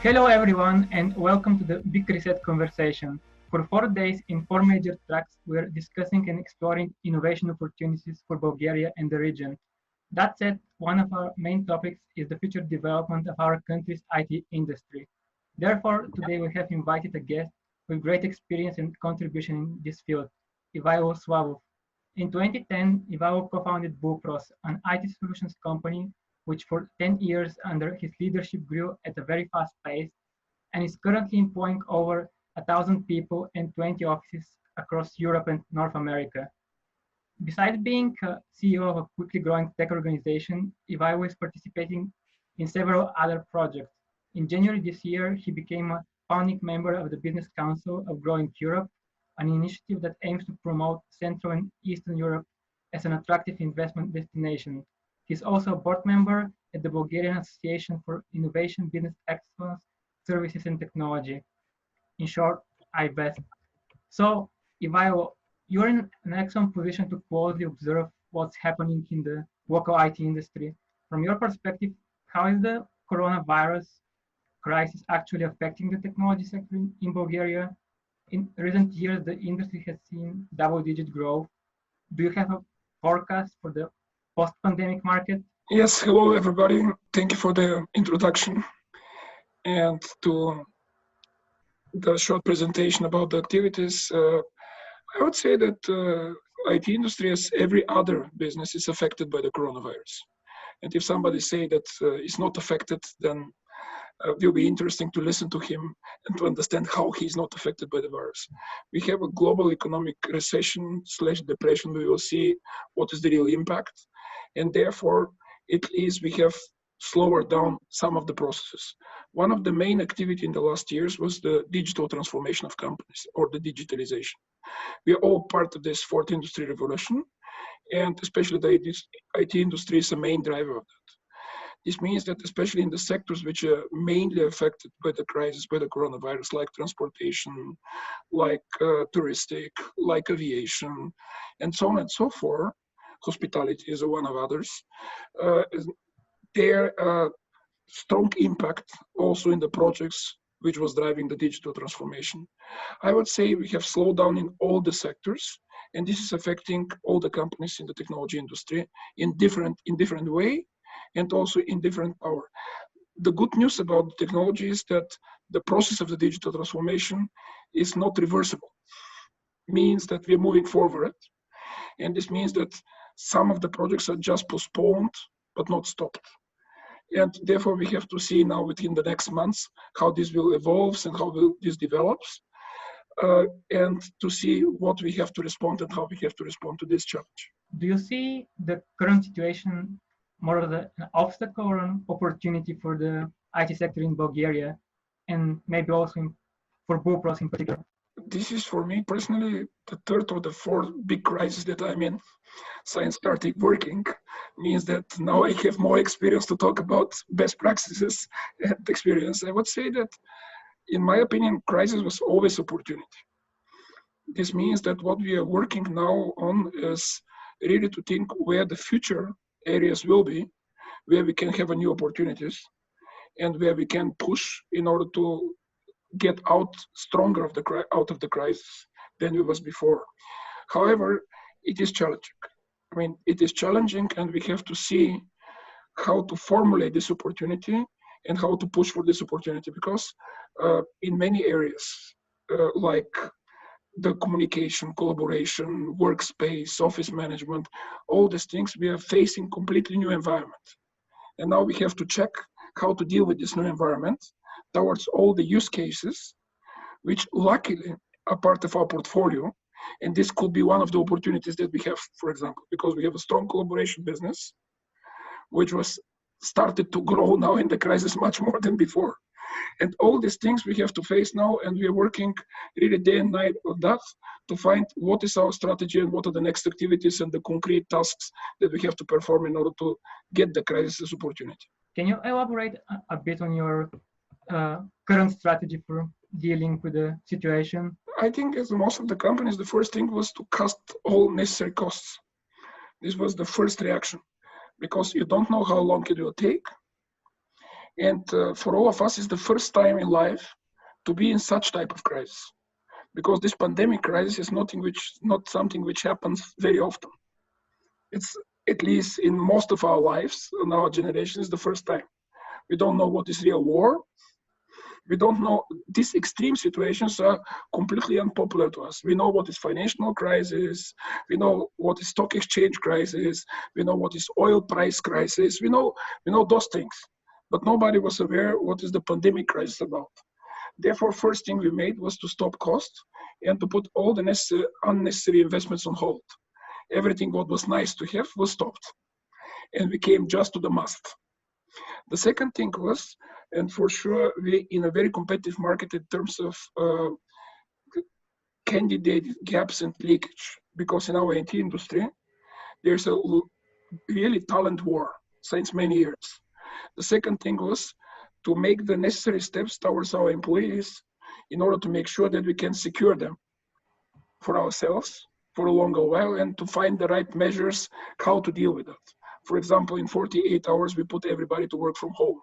Hello everyone and welcome to the Big Reset conversation. For 4 days in 4 major tracks, we're discussing and exploring innovation opportunities for Bulgaria and the region. That said, one of our main topics is the future development of our country's IT industry. Therefore, today we have invited a guest with great experience and contribution in this field, Ivaylo Slavov. In 2010, Ivaylo co-founded BULPROS, an IT solutions company which for 10 years under his leadership grew at a very fast pace and is currently employing over 1,000 people and 20 offices across Europe and North America. Besides being CEO of a quickly growing tech organization, Ivaylo is participating in several other projects. In January this year, he became a founding member of the Business Council of Growing Europe, an initiative that aims to promote Central and Eastern Europe as an attractive investment destination. He's also a board member at the Bulgarian Association for Innovation, Business Excellence, Services and Technology. In short, IBEST. So, Ivaylo, you're in an excellent position to closely observe what's happening in the local IT industry. From your perspective, how is the coronavirus crisis actually affecting the technology sector in Bulgaria? In recent years, the industry has seen double-digit growth. Do you have a forecast for the post-pandemic market? Yes, hello everybody. Thank you for the introduction and to the short presentation about the activities. I would say that IT industry, as every other business, is affected by the coronavirus. And if somebody say that it's not affected, then it will be interesting to listen to him and to understand how he's not affected by the virus. We have a global economic recession / depression. We will see what is the real impact. And therefore, we have slower down some of the processes. One of the main activity in the last years was the digital transformation of companies or the digitalization. We are all part of this fourth industry revolution, and especially the IT industry is a main driver of that. This means that especially in the sectors which are mainly affected by the crisis, by the coronavirus, like transportation, like touristic, like aviation, and so on and so forth, hospitality is one of others, there strong impact also in the projects which was driving the digital transformation. I would say we have slowed down in all the sectors, and this is affecting all the companies in the technology industry in different way and also in different power. The good news about technology is that the process of the digital transformation is not reversible. Means that we're moving forward, and this means that some of the projects are just postponed but not stopped. And therefore, we have to see now within the next months how this will evolve and how this develops, and to see what we have to respond and how we have to respond to this challenge. Do you see the current situation more of an obstacle or an opportunity for the IT sector in Bulgaria, and maybe also for BULPROS in particular? This is for me personally the third or the fourth big crisis that I'm in. Since starting working means that now I have more experience to talk about best practices and experience. I would say that, in my opinion, crisis was always opportunity. This means that what we are working now on is really to think where the future areas will be, where we can have a new opportunities, and where we can push in order to get out stronger out of the crisis than it was before. However, it is challenging. I mean, it is challenging, and we have to see how to formulate this opportunity and how to push for this opportunity, because in many areas, like the communication, collaboration, workspace, office management, all these things, we are facing completely new environment. And now we have to check how to deal with this new environment towards all the use cases, which luckily are part of our portfolio. And this could be one of the opportunities that we have, for example, because we have a strong collaboration business, which was started to grow now in the crisis much more than before. And all these things we have to face now, and we are working really day and night on that to find what is our strategy and what are the next activities and the concrete tasks that we have to perform in order to get the crisis opportunity. Can you elaborate a bit on your current strategy for dealing with the situation? I think as most of the companies, the first thing was to cut all necessary costs. This was the first reaction, because you don't know how long it will take. And for all of us, it's the first time in life to be in such type of crisis, because this pandemic crisis is not something which happens very often. It's, at least in most of our lives, in our generation, is the first time. We don't know what is real war. We don't know. These extreme situations are completely unpopular to us. We know what is financial crisis. We know what is stock exchange crisis. We know what is oil price crisis. We know those things, but nobody was aware what is the pandemic crisis about. Therefore, first thing we made was to stop costs and to put all the unnecessary investments on hold. Everything what was nice to have was stopped, and we came just to the must. The second thing was, and for sure, we in a very competitive market in terms of candidate gaps and leakage, because in our IT industry, there's a really talent war since many years. The second thing was to make the necessary steps towards our employees in order to make sure that we can secure them for ourselves for a longer while, and to find the right measures how to deal with that. For example, in 48 hours, we put everybody to work from home.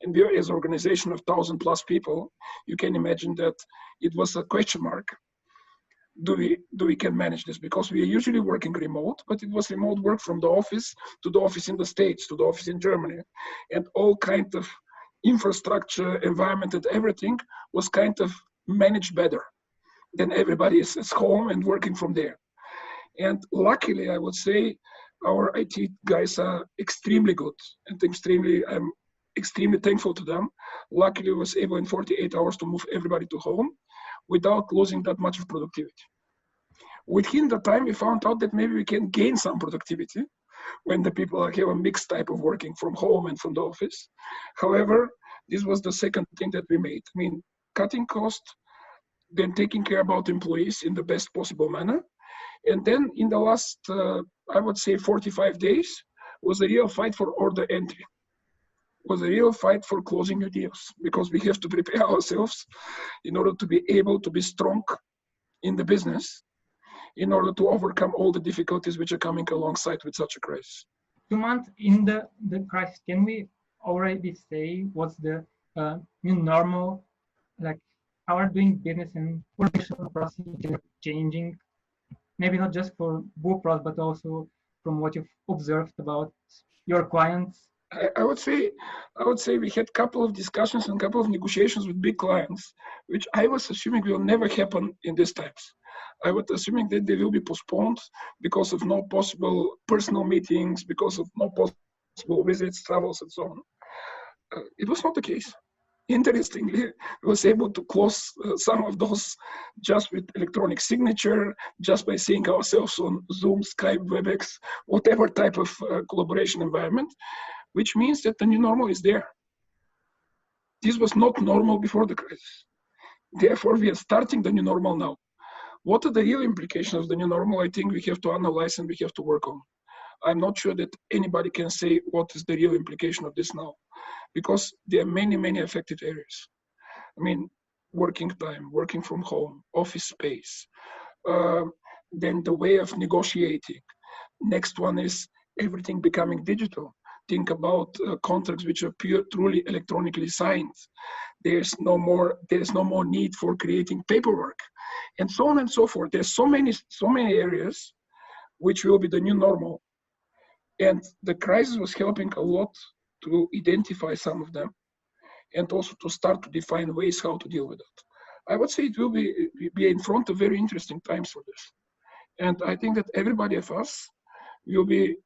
And we are, as an organization of 1,000+ people, you can imagine that it was a question mark. Do we can manage this? Because we are usually working remote, but it was remote work from the office to the office in the States, to the office in Germany. And all kind of infrastructure, environment, and everything was kind of managed better. Then everybody is home and working from there. And luckily, I would say, our IT guys are extremely good, and I'm extremely thankful to them. Luckily, I was able in 48 hours to move everybody to home without losing that much of productivity. Within the time, we found out that maybe we can gain some productivity when the people have a mixed type of working from home and from the office. However, this was the second thing that we made. I mean, cutting cost, then taking care about employees in the best possible manner. And then in the last, I would say 45 days, was a real fight for order entry, was a real fight for closing new deals, because we have to prepare ourselves in order to be able to be strong in the business, in order to overcome all the difficulties which are coming alongside with such a crisis. 2 months in the crisis, can we already say what's the new normal, like how are doing business and organizational procedure changing? Maybe not just for BULPROS, but also from what you've observed about your clients. I would say we had a couple of discussions and a couple of negotiations with big clients, which I was assuming will never happen in these times. I was assuming that they will be postponed because of no possible personal meetings, because of no possible visits, travels, and so on. It was not the case. Interestingly, we was able to close some of those just with electronic signature, just by seeing ourselves on Zoom, Skype, WebEx, whatever type of collaboration environment, which means that the new normal is there. This was not normal before the crisis. Therefore, we are starting the new normal now. What are the real implications of the new normal? I think we have to analyze and we have to work on. I'm not sure that anybody can say what is the real implication of this now, because there are many, many affected areas. I mean, working time, working from home, office space, then the way of negotiating. Next one is everything becoming digital. Think about contracts which are truly electronically signed. There's no more need for creating paperwork, and so on and so forth. There's so many areas which will be the new normal. And the crisis was helping a lot to identify some of them, and also to start to define ways how to deal with it. I would say it will be in front of very interesting times for this. And I think that everybody of us will be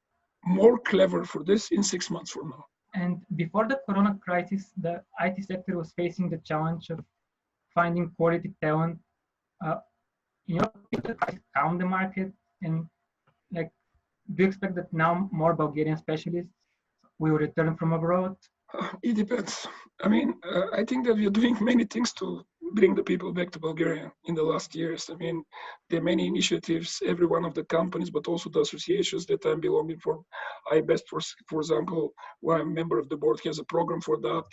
more clever for this in 6 months from now. And before the corona crisis, the IT sector was facing the challenge of finding quality talent. In your opinion, the crisis calmed the market, and like, do you expect that now more Bulgarian specialists will return from abroad? It depends. I mean, I think that we are doing many things to bring the people back to Bulgaria in the last years. I mean, there are many initiatives, every one of the companies, but also the associations that I'm belonging for. IBEST, for example, where I'm a member of the board, has a program for that.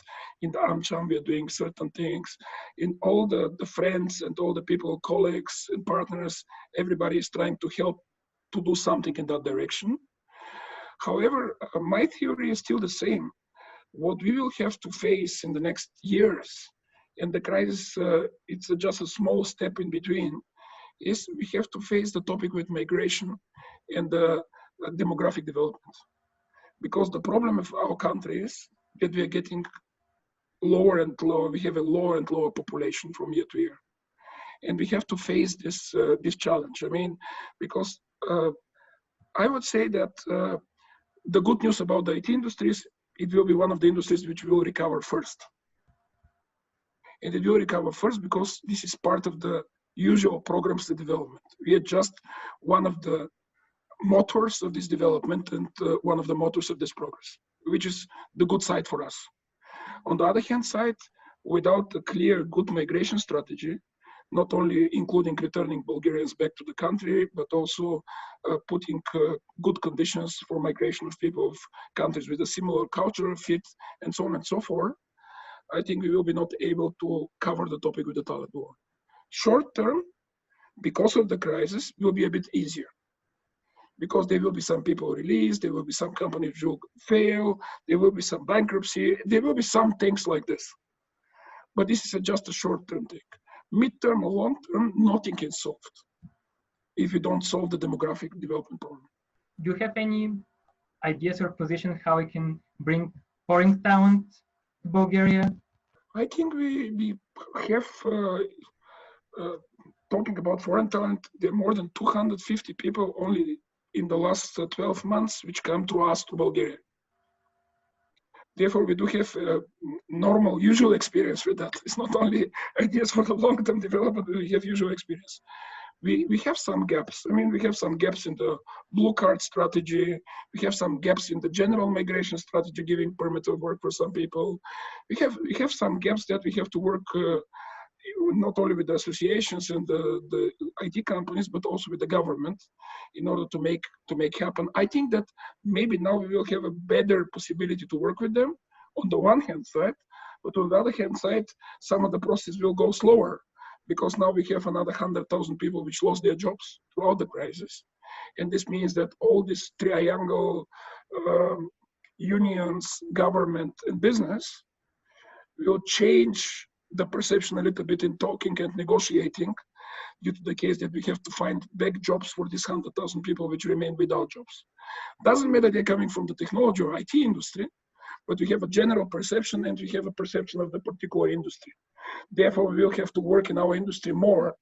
In the AmCham, we are doing certain things. In all the friends and all the people, colleagues and partners, everybody is trying to help to do something in that direction. However, my theory is still the same. What we will have to face in the next years, and the crisis, it's just a small step in between, is we have to face the topic with migration and demographic development. Because the problem of our country is that we are getting lower and lower, we have a lower and lower population from year to year. And we have to face this, this challenge. I mean, because I would say that the good news about the IT industries, it will be one of the industries which will recover first. And it will recover first because this is part of the usual programs of development. We are just one of the motors of this development and one of the motors of this progress, which is the good side for us. On the other hand side, without a clear good migration strategy, not only including returning Bulgarians back to the country, but also putting good conditions for migration of people of countries with a similar cultural fit and so on and so forth, I think we will be not able to cover the topic with the talent war. Short term, because of the crisis, will be a bit easier. Because there will be some people released, there will be some companies who will fail, there will be some bankruptcy, there will be some things like this. But this is just a short-term thing. Mid-term or long-term, nothing is solved if you don't solve the demographic development problem. Do you have any ideas or positions how we can bring foreign talent to Bulgaria? I think we have, talking about foreign talent, there are more than 250 people only in the last 12 months which come to us to Bulgaria. Therefore, we do have normal, usual experience with that. It's not only ideas for the long-term development, we have usual experience. We have some gaps. I mean, we have some gaps in the blue card strategy. We have some gaps in the general migration strategy, giving permitted work for some people. We have some gaps that we have to work not only with the associations and the IT companies, but also with the government in order to make happen. I think that maybe now we will have a better possibility to work with them on the one hand side, but on the other hand side, some of the process will go slower because now we have another 100,000 people which lost their jobs throughout the crisis. And this means that all this triangle, unions, government, and business will change the perception a little bit in talking and negotiating due to the case that we have to find back jobs for these 100,000 people which remain without jobs. Doesn't matter they're coming from the technology or IT industry, but we have a general perception and we have a perception of the particular industry. Therefore, we will have to work in our industry more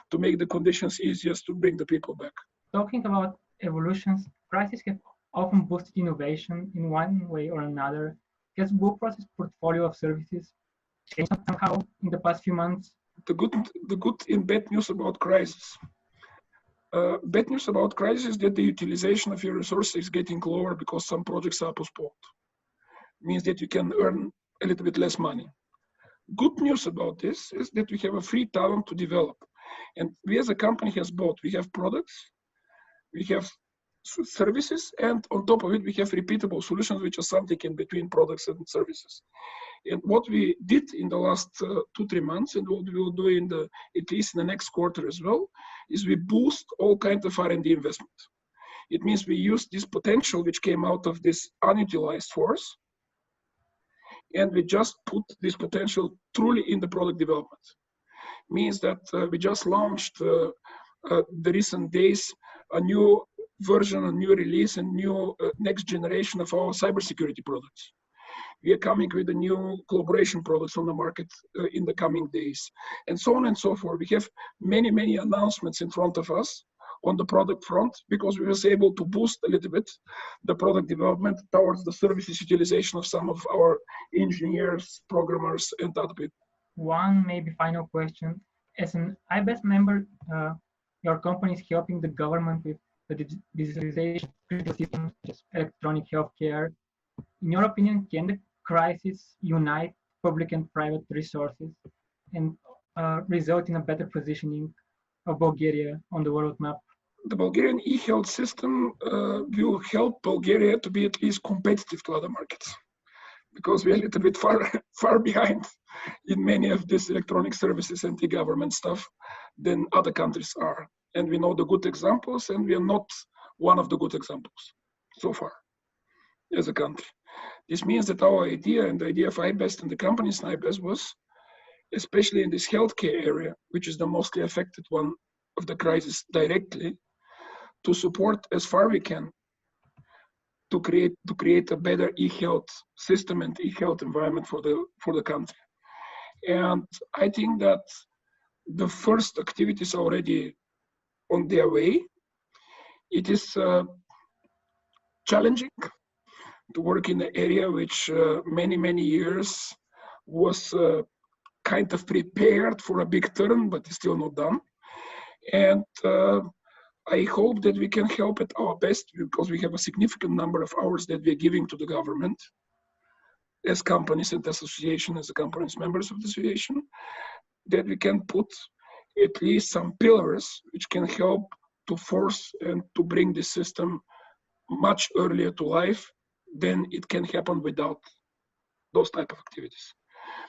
to make the conditions easiest to bring the people back. Talking about evolutions, crises have often boosted innovation in one way or another. Has BULPROS' portfolio of services changed somehow in the past few months? The good and bad news about crisis. Bad news about crisis is that the utilization of your resources is getting lower because some projects are postponed. It means that you can earn a little bit less money. Good news about this is that we have a free talent to develop. And we as a company has both. We have products, we have services, and on top of it, we have repeatable solutions, which are something in between products and services. And what we did in the last 2-3 months, and what we will do at least in the next quarter as well, is we boost all kinds of R&D investment. It means we use this potential which came out of this unutilized force, and we just put this potential truly in the product development. Means that we just launched the recent days a new version, a new release, and new next generation of our cybersecurity products. We are coming with the new collaboration products on the market in the coming days, and so on and so forth. We have many, many announcements in front of us on the product front because we was able to boost a little bit the product development towards the services utilization of some of our engineers, programmers, and other people. One maybe final question. As an IBES member, your company is helping the government with the digitalization of critical systems, such as electronic healthcare. In your opinion, can the crisis unite public and private resources and result in a better positioning of Bulgaria on the world map? The Bulgarian e-health system will help Bulgaria to be at least competitive to other markets, because we are a little bit far behind in many of these electronic services and e-government stuff than other countries are. And we know the good examples, and we are not one of the good examples so far as a country. This means that our idea and the idea of iBest and the company's iBest was, especially in this healthcare area, which is the mostly affected one of the crisis directly, to support as far we can to create a better e-health system and e-health environment for the country. And I think that the first activities are already on their way. It is challenging to work in an area which many years was kind of prepared for a big turn, but is still not done. And I hope that we can help at our best, because we have a significant number of hours that we're giving to the government as companies and association, as the companies members of the association, that we can put at least some pillars which can help to force and to bring the system much earlier to life than it can happen without those type of activities.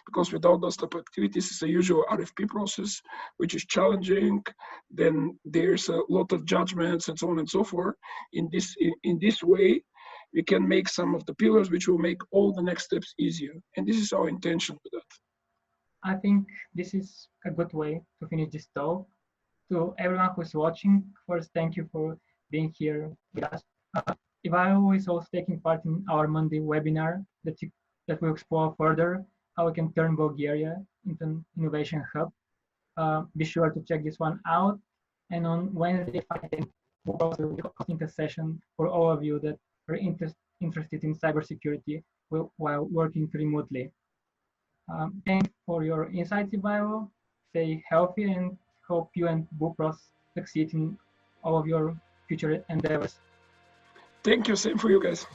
Because without those type of activities, it's a usual RFP process, which is challenging. Then there's a lot of judgments and so on and so forth. In this way, we can make some of the pillars which will make all the next steps easier. And this is our intention with that. I think this is a good way to finish this talk. To everyone who's watching, first, thank you for being here with us. Ivaylo is also taking part in our Monday webinar that will explore further how we can turn Bulgaria into an innovation hub. Be sure to check this one out. And on Wednesday, we'll also be hosting a session for all of you that are interested in cybersecurity while working remotely. Thanks for your insights, Ivaylo. Stay healthy and hope you and BULPROS succeed in all of your future endeavors. Thank you. Same for you guys.